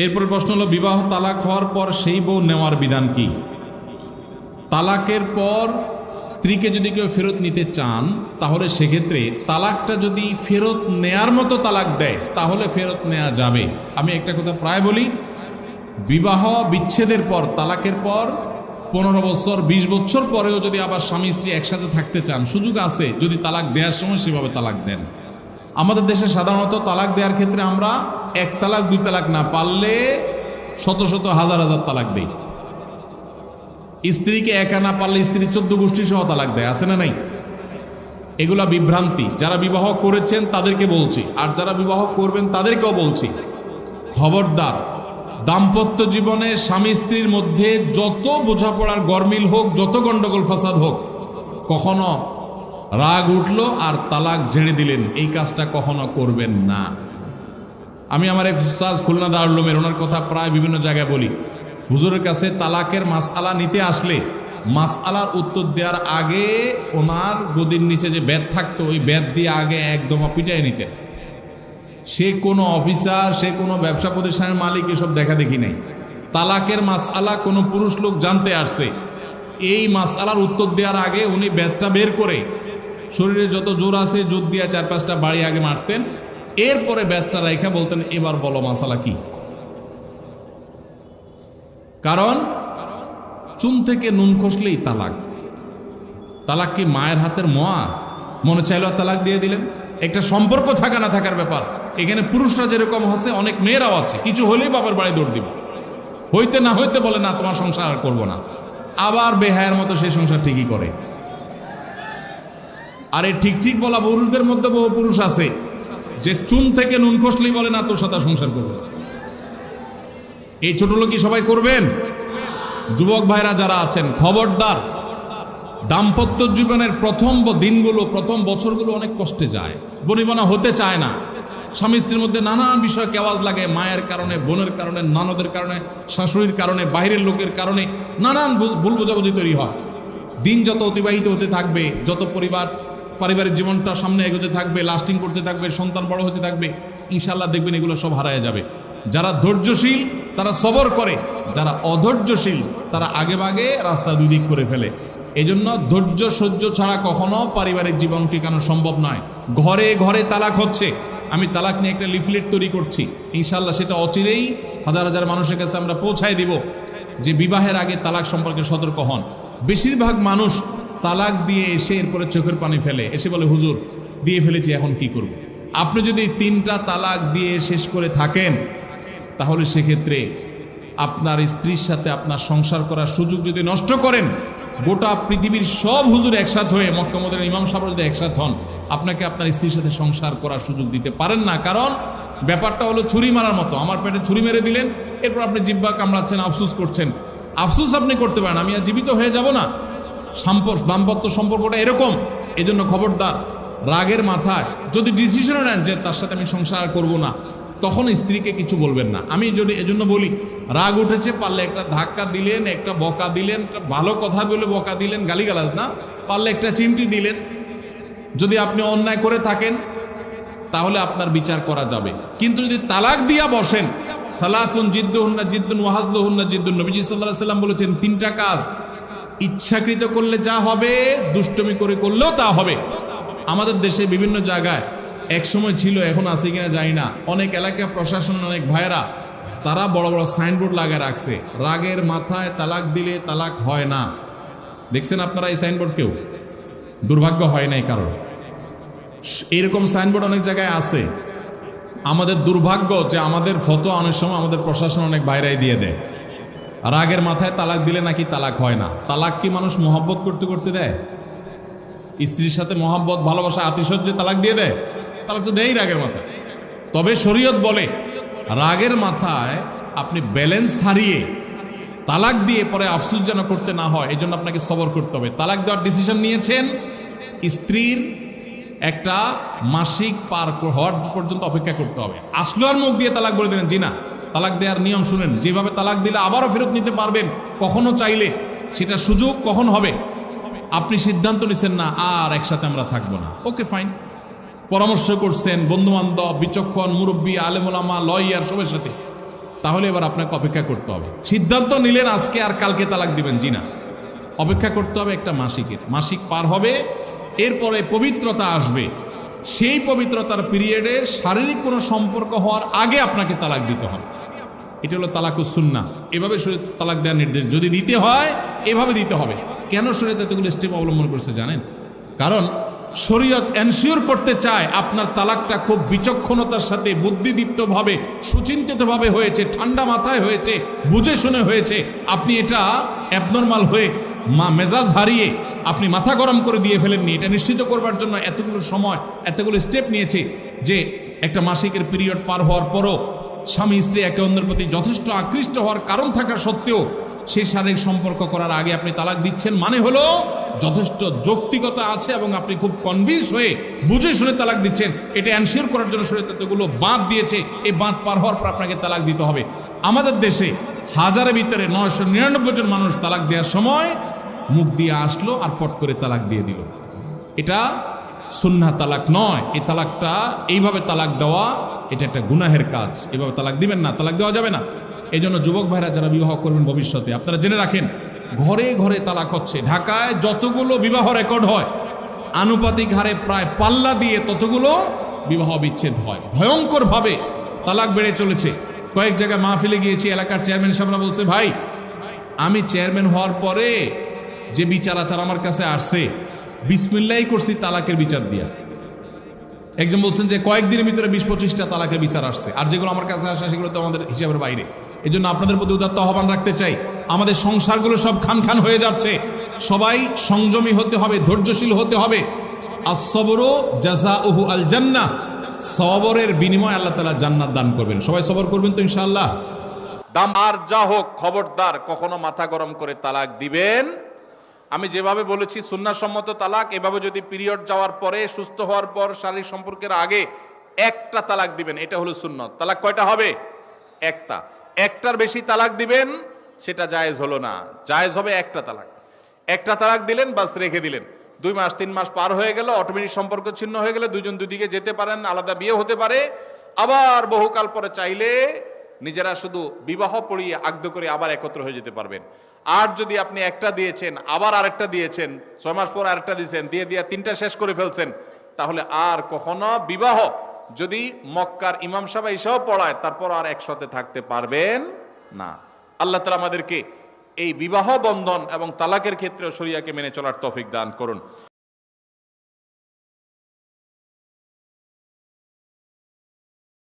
এরপর প্রশ্ন হলো, বিবাহ তালাক হওয়ার পর সেই বউ নেওয়ার বিধান কি? তালাকের পর স্ত্রীকে যদি কেউ ফেরত নিতে চান, তাহলে সেক্ষেত্রে তালাকটা যদি ফেরত নেয়ার মতো তালাক দেয় তাহলে ফেরত নেওয়া যাবে। আমি একটা কথা প্রায় বলি, বিবাহ বিচ্ছেদের পর, তালাকের পর 15 বছর 20 বছর পরেও যদি আবার স্বামী স্ত্রী একসাথে থাকতে চান, সুযোগ আছে যদি তালাক দেওয়ার সময় সেভাবে তালাক দেন। আমাদের দেশে সাধারণত তালাক দেওয়ার ক্ষেত্রে আমরা 1 তালাক 2 তালাক না, পারলে শত শত হাজার হাজার তালাক দেই। স্ত্রীকে একা না পারলে স্ত্রী 14 গোষ্ঠী সহ তালাক দেয়, আছে না নাই? এগুলা বিভ্রান্তি। যারা বিবাহ করেছেন তাদেরকে বলছি, আর যারা বিবাহ করবেন তাদেরকেও বলছি, খবরদার, দাম্পত্য জীবনে স্বামী স্ত্রীর মধ্যে যত বোঝাপড়ার গরমিল হোক, যত গন্ডগোল ফাসাদ হোক, কখনো রাগ উঠলো আর তালাক ঝেড়ে দিলেন, এই কাজটা কখনো করবেন না। আমি আমার এক উস্তাদ খুলনা দারুল উলুমের, ওনার কথা প্রায় বিভিন্ন জায়গায় বলি, হুজুরের কাছে তালাকের মাসআলা নিতে আসলে মাসআলার উত্তর দেওয়ার আগে ওনার গদির নিচে যে বেত থাকতো, ওই বেত দিয়ে আগে একদম পিটাই নিতেন। সে কোনো অফিসার, সে কোনো ব্যবসা প্রতিষ্ঠানের মালিক এসব দেখা দেখি নেই। তালাকের মাসআলা কোনো পুরুষ লোক জানতে আসছে, এই মাসআলার উত্তর দেওয়ার আগে উনি বেতটা বের করে শরীরে যত জোর আছে জোর দিয়ে 4-5টা বাড়ি আগে মারতেন, এরপরে বেতটা রাইখা বলতেন, এবার বলো মাসআলা কি। কারণ চুন থেকে নুন খসলেই তালাক। তালাক কি মায়ের হাতের মোয়া? মনে চাইলেও তালাক দিয়ে দিলেন। একটা সম্পর্ক থাকা না থাকার ব্যাপার। এখানে পুরুষরা যেরকম আছে, অনেক মেয়েরাও আছে, কিছু হলেই বাবার বাড়ি দৌড় দিবে, হইতে না হইতে বলে না তোমার সংসার আর করবো না, আবার বেহায়ের মতো সেই সংসার ঠিকই করে। আর এই ঠিক ঠিক বলা পুরুষদের মধ্যে বহু পুরুষ আছে যে চুন থেকে নুন খসলেই বলে না তোর সাথে সংসার করবে। এই ছোট লোক কি সবাই করবেন? যুবক ভাইরা যারা আছেন, খবরদার, দাম্পত্য জীবনের প্রথম দিনগুলো, প্রথম বছরগুলো অনেক কষ্টে যায়, বনিবনা হতে চায় না, স্বামী স্ত্রীর মধ্যে নানান বিষয় কেওয়াজ লাগে, মায়ের কারণে, বোনের কারণে, ননদের কারণে, শাশুড়ির কারণে, বাইরের লোকের কারণে নানান ভুল বোঝাবুঝি তৈরি হয়। দিন যত অতিবাহিত হতে থাকবে, যত পারিবারিক জীবনটা সামনে এগোতে থাকবে, লাস্টিং করতে থাকবে, সন্তান বড় হতে থাকবে, ইনশাল্লাহ দেখবেন এগুলো সব হারায় যাবে। যারা ধৈর্যশীল তারা সবর করে, যারা অধৈর্যশীল তারা আগে ভাগে রাস্তা দুই দিক করে ফেলে। এই জন্য ধৈর্য সহ্য ছাড়া কখনো পারিবারিক জীবন টিকানো সম্ভব নয়। ঘরে ঘরে তালাক হচ্ছে। আমি তালাক নিয়ে একটা লিফলেট তৈরি করছি, ইনশাল্লাহ সেটা অচিরেই হাজার হাজার মানুষের কাছে আমরা পৌঁছায় দিব যে বিবাহের আগে তালাক সম্পর্কে সতর্ক হন। বেশিরভাগ মানুষ তালাক দিয়ে এসে এরপরে চোখের পানি ফেলে, এসে বলে হুজুর দিয়ে ফেলেছি এখন কি করব। আপনি যদি 3টা তালাক দিয়ে শেষ করে থাকেন, তাহলে সেক্ষেত্রে আপনার স্ত্রীর সাথে আপনার সংসার করার সুযোগ যদি নষ্ট করেন, গোটা পৃথিবীর সব হুজুর একসাথে হয়ে, মক্কা মদিনার ইমাম সাহেব যদি একসাথে হন, আপনাকে আপনার স্ত্রীর সাথে সংসার করার সুযোগ দিতে পারেন না। কারণ ব্যাপারটা হলো ছুরি মারার মতো। আমার পেটে ছুরি মেরে দিলেন, এরপর আপনি জিহ্বা কামড়াচ্ছেন, আফসুস করছেন। আফসুস আপনি করতে পারেন, আমি আর জীবিত হয়ে যাব না। দাম্পত্য সম্পর্কটা এরকম। এই জন্য খবরদার, রাগের মাথায় যদি ডিসিশনও নেন যে তার সাথে আমি সংসার করব না, তখন স্ত্রীকে কিছু বলবেন না। আমি যদি এজন্য বলি, রাগ উঠেছে, পারলে একটা ধাক্কা দিলেন, একটা বকা দিলেন, একটা ভালো কথা বলে বকা দিলেন, গালিগালাজ না, পারলে একটা চিমটি দিলেন। যদি আপনি অন্যায় করে থাকেন তাহলে আপনার বিচার করা যাবে। কিন্তু যদি তালাক দিয়া বসেন, সালাসুন জিদ্দুহুন্না জিদ্দুন ওয়া হাজলুহুন্না জিদ্দুন, নবীজি সাল্লাল্লাহু আলাইহি সাল্লাম বলেছেন 3টা কাজ ইচ্ছাকৃত করলে যা হবে, দুষ্টমি করে করলেও তা হবে। আমাদের দেশে বিভিন্ন জায়গায় এক সময় ছিল, এখন আছে কিনা জানি না, অনেক এলাকা প্রশাসন, অনেক ভাইরা তারা বড় বড় সাইনবোর্ড লাগিয়ে রাখছে, রাগের মাথায় তালাক দিলে তালাক হয় না। দেখছেন আপনারা এই সাইনবোর্ড? কেউ দুর্ভাগ্য হয় নাই কারণ এরকম সাইনবোর্ড অনেক জায়গায় আছে। আমাদের দুর্ভাগ্য যে আমাদের ফটো অনেক সময় আমাদের প্রশাসন অনেক বাইরেই দিয়ে দেয়, রাগের মাথায় তালাক দিলে নাকি তালাক হয় না। তালাক কি মানুষ মহব্বত করতে করতে দেয়? স্ত্রীর সাথে মহব্বত, ভালোবাসা, আতিশয্যে তালাক দিয়ে দেয়? তালাক তো দেয়ই রাগের মাথায়। তবে শরীয়ত বলে রাগের মাথায় আপনি ব্যালেন্স হারিয়ে তালাক দিয়ে পরে আফসোস যেন করতে না হয়, এই জন্য আপনাকে সবর করতে হবে। তালাক দেওয়ার ডিসিশন নিয়েছেন, স্ত্রীর একটা মাসিক পার হওয়ার পর্যন্ত অপেক্ষা করতে হবে। আসলো আর মুখ দিয়ে তালাক বলে দিলেন, জি না। তালাক দেওয়ার নিয়ম শুনেন, যেভাবে তালাক দিলে আবারও ফেরত নিতে পারবেন কখনো চাইলে, সেটা সুযোগ কখন হবে। আপনি সিদ্ধান্ত নিচ্ছেন না আর একসাথে আমরা থাকবো না, ওকে ফাইন, পরামর্শ করছেন বন্ধু বান্ধব, বিচক্ষণ মুরব্বী, আলেম ওলামা, লয়ার, সবার সাথে, তাহলে এবার আপনাকে অপেক্ষা করতে হবে। সিদ্ধান্ত নিলেন আজকে আর কালকে তালাক দিবেন, জি না, অপেক্ষা করতে হবে একটা মাসিকের। মাসিক পার হবে, এরপরে পবিত্রতা আসবে, সেই পবিত্রতার পিরিয়ডে শারীরিক কোনো সম্পর্ক হওয়ার আগে আপনাকে তালাক দিতে হবে। এটা হলো তালাকুস সুন্নাহ। এভাবে শরীয়ত তালাক দেওয়ার নির্দেশ, যদি দিতে হয় এভাবে দিতে হবে। কেন শরীয়ত এতগুলো স্টেপ অবলম্বন করছে জানেন? কারণ শরীয়ত এনশিওর করতে চায় আপনার তালাকটা খুব বিচক্ষণতার সাথে, বুদ্ধিদীপ্তভাবে, সুচিন্তিতভাবে হয়েছে, ঠান্ডা মাথায় হয়েছে, বুঝে শুনে হয়েছে। আপনি এটা অ্যাবনর্মাল হয়ে মেজাজ হারিয়ে আপনি মাথা গরম করে দিয়ে ফেলেননি। এটা নিশ্চিত করবার জন্য এতগুলো সময়, এতগুলো স্টেপ নিয়েছে যে একটা মাসিকের পিরিয়ড পার হওয়ার পরও স্বামী স্ত্রী একে অন্যের প্রতি যথেষ্ট আকৃষ্ট হওয়ার কারণ থাকা সত্ত্বেও সেই শারীরিক সম্পর্ক করার আগে আপনি তালাক দিচ্ছেন, মানে হলো যথেষ্ট যৌক্তিকতা আছে এবং আপনি খুব কনভিন্স হয়ে বুঝে শুনে তালাক দিচ্ছেন। এটা এনশিওর করার জন্য শরীয়ত এতগুলো বাঁধ দিয়েছে। এই বাঁধ পার হওয়ার পর আপনাকে তালাক দিতে হবে। আমাদের দেশে হাজারের ভিতরে 999 জন মানুষ তালাক দেওয়ার সময় মুখ দিয়ে আসলো আর পট করে তালাক দিয়ে দিল। এটা সুন্নাহ তালাক নয়। এই তালাকটা, এইভাবে তালাক দেওয়া, এটা একটা গুনাহের কাজ। এভাবে তালাক দিবেন না, তালাক দেওয়া যাবে না। এই জন্য যুবক ভাইরা যারা বিবাহ করবেন ভবিষ্যতে, আপনারা জেনে রাখেন ঘরে ঘরে তালাক হচ্ছে। ঢাকায় যতগুলো বিবাহ রেকর্ড হয় আনুপাতিক হারে প্রায় পাল্লা দিয়ে ততগুলো বিবাহ বিচ্ছেদ হয়। ভয়ঙ্করভাবে তালাক বেড়ে চলেছে। কয়েক জায়গায় মাহফিলে গিয়েছি, এলাকার চেয়ারম্যান সাহেবরা বলছে, ভাই আমি চেয়ারম্যান হওয়ার পরে যে বিচার আচার আমার কাছে আসছে, বিসমিল্লাহি করছি তালাকের বিচার দিয়া। একজন বলছেন যে কয়েকদিনের ভিতরে 20-25টা তালাকের বিচার আসছে, আর যেগুলো আমার কাছে আসে সেগুলো তো আমাদের হিসাবের বাইরে। এই জন্য আপনাদের প্রতি উদাত্ত আহ্বান রাখতে চাই, আমাদের সংসারগুলো সব খান খান হয়ে যাচ্ছে। সবাই সংযমী হতে হবে, ধৈর্যশীল হতে হবে। as-sabru জাযাউহু আল জান্নাহ, সবরের বিনিময়ে আল্লাহ তাআলা জান্নাত দান করবেন। সবাই সবর করবেন তো ইনশাআল্লাহ। দাম আর যা হোক, খবরদার কখনো মাথা গরম করে তালাক দিবেন। আমি যেভাবে বলেছি সুন্নাহসম্মত তালাক, এভাবে যদি পিরিয়ড যাওয়ার পরে, সুস্থ হওয়ার পর, শারীরিক সম্পর্কের আগে একটা তালাক দিবেন, এটা হলো সুন্নত। তালাক কয়টা হবে? একটা। একটার বেশি তালাক দিবেন সেটা জায়েজ হলো না। জায়েজ হবে একটা তালাক। একটা তালাক দিলেন, বাস রেখে দিলেন। 2 মাস 3 মাস পার হয়ে গেল, অটোমেটিক সম্পর্ক ছিন্ন হয়ে গেলে দুজন দুদিকে যেতে পারেন, আলাদা বিয়ে হতে পারে। আবার বহুকাল পরে চাইলে নিজেরা শুধু বিবাহ পড়িয়ে আগ্ধ করে আবার একত্র হয়ে যেতে পারবেন। আর যদি আপনি একটা দিয়েছেন, আবার আরেকটা দিয়েছেন, 6 মাস পর আরেকটা দিয়েছেন, দিয়ে 3টা শেষ করে ফেলছেন, তাহলে আর কখনো বিবাহ যদি মক্কার ইমাম সাহেব এসব পড়ায়, তারপর আর একসাথে থাকতে পারবেন না। আল্লাহ তাআলা আমাদেরকে এই বিবাহ বন্ধন এবং তালাকের ক্ষেত্রে শরিয়াকে মেনে চলার তৌফিক দান করুন।